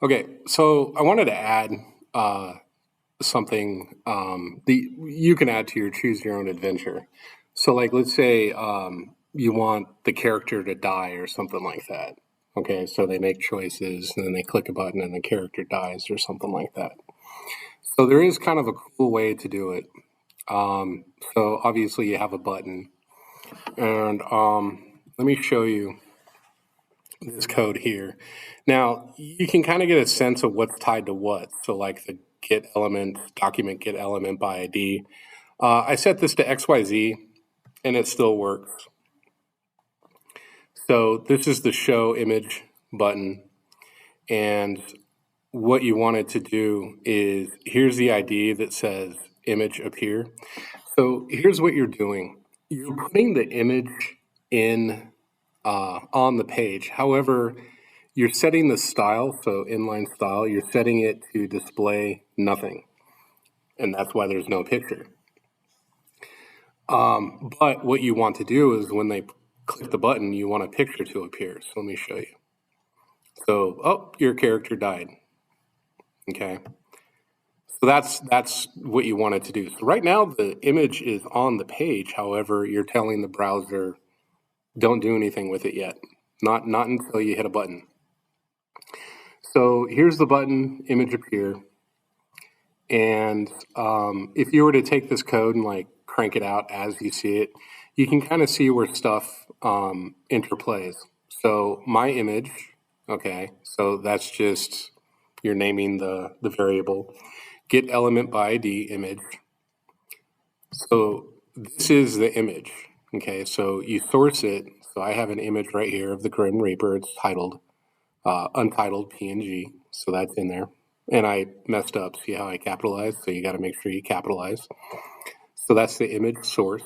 Okay, so I wanted to add uh, something you can add to your choose your own adventure. So, like, let's say you want the character to die or something like that. Okay, so they make choices and then they click a button and the character dies or something like that. So there is kind of a cool way to do it. Um, so obviously you have a button, and let me show you this code here. Now, you can kind of get a sense of what's tied to what. So like the get element, document get element by ID. I set this to XYZ and it still works. So this is the show image button. And what you want it to do is, here's the ID that says image appear. So here's what you're doing. You're putting the image in on the page. However, you're setting the style, so inline style, you're setting it to display nothing. And that's why there's no picture. But what you want to do is when they click the button, you want a picture to appear. So let me show you. So, oh, your character died. Okay. So that's what you want it to do. So right now the image is on the page. However, you're telling the browser, don't do anything with it yet. Not until you hit a button. So here's the button, image appear. And if you were to take this code and like crank it out as you see it, you can kind of see where stuff interplays. So my image, okay, so that's just, you're naming the variable. Get element by ID image. So this is the image, okay, so you source it. So I have an image right here of the Grim Reaper. It's titled untitled PNG, so that's in there. And I messed up. See how I capitalized? So you got to make sure you capitalize. So that's the image source.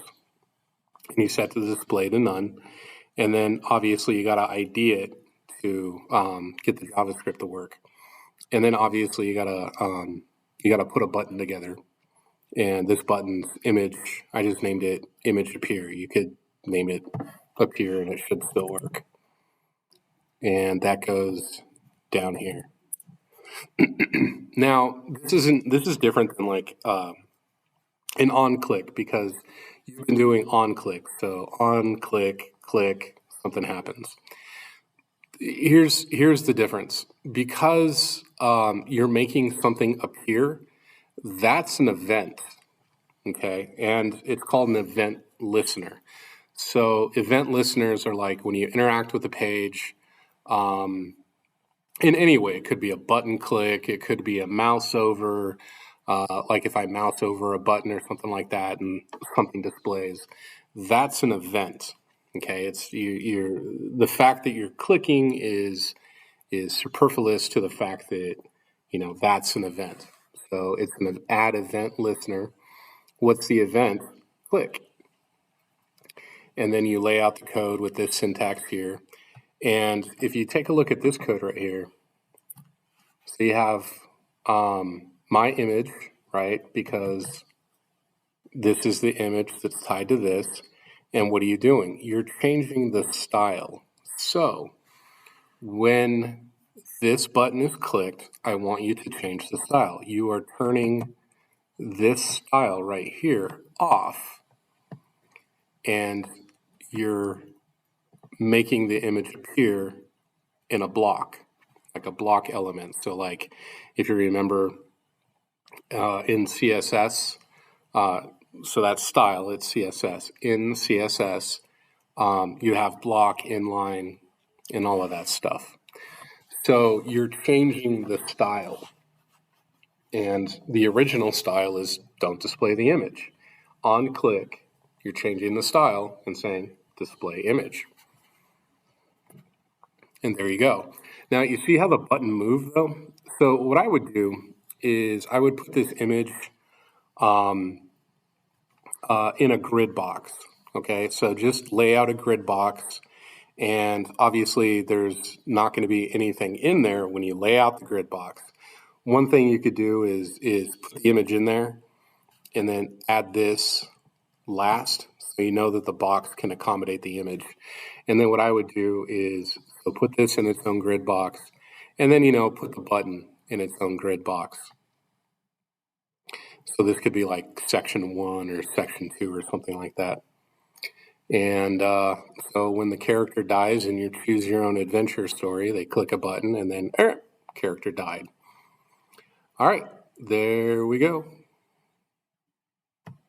And you set the display to none. And then obviously you got to ID it to get the JavaScript to work. And then obviously you gotta put a button together. And this button's image, I just named it image appear. You could name it appear and it should still work. And that goes down here. Now, this is different than like an on click, because you've been doing on click. So on click, click, something happens. Here's the difference. Because you're making something appear, that's an event, okay? And it's called an event listener. So event listeners are like when you interact with the page, in any way. It could be a button click, it could be a mouse over, like if I mouse over a button or something like that and something displays. That's an event. Okay, it's you're the fact that you're clicking is superfluous to the fact that that's an event. So it's an add event listener. What's the event? Click, and then you lay out the code with this syntax here. And if you take a look at this code right here, so you have my image, right? Because this is the image that's tied to this. And what are you doing? You're changing the style. So when this button is clicked, I want you to change the style. You are turning this style right here off, and you're making the image appear in a block, like a block element. So like if you remember in CSS, so that's style, it's CSS. In CSS, you have block, inline, and all of that stuff. So you're changing the style. And the original style is don't display the image. On click, you're changing the style and saying display image. And there you go. Now you see how the button moved though? So what I would do is I would put this image in a grid box. Okay, so just lay out a grid box, and obviously there's not going to be anything in there when you lay out the grid box. One thing you could do is put the image in there and then add this last, so you know that the box can accommodate the image. And then what I would do is so put this in its own grid box, and then, put the button in its own grid box. So this could be like section 1 or section 2 or something like that. And so when the character dies in your choose your own adventure story, they click a button and then character died. All right, there we go.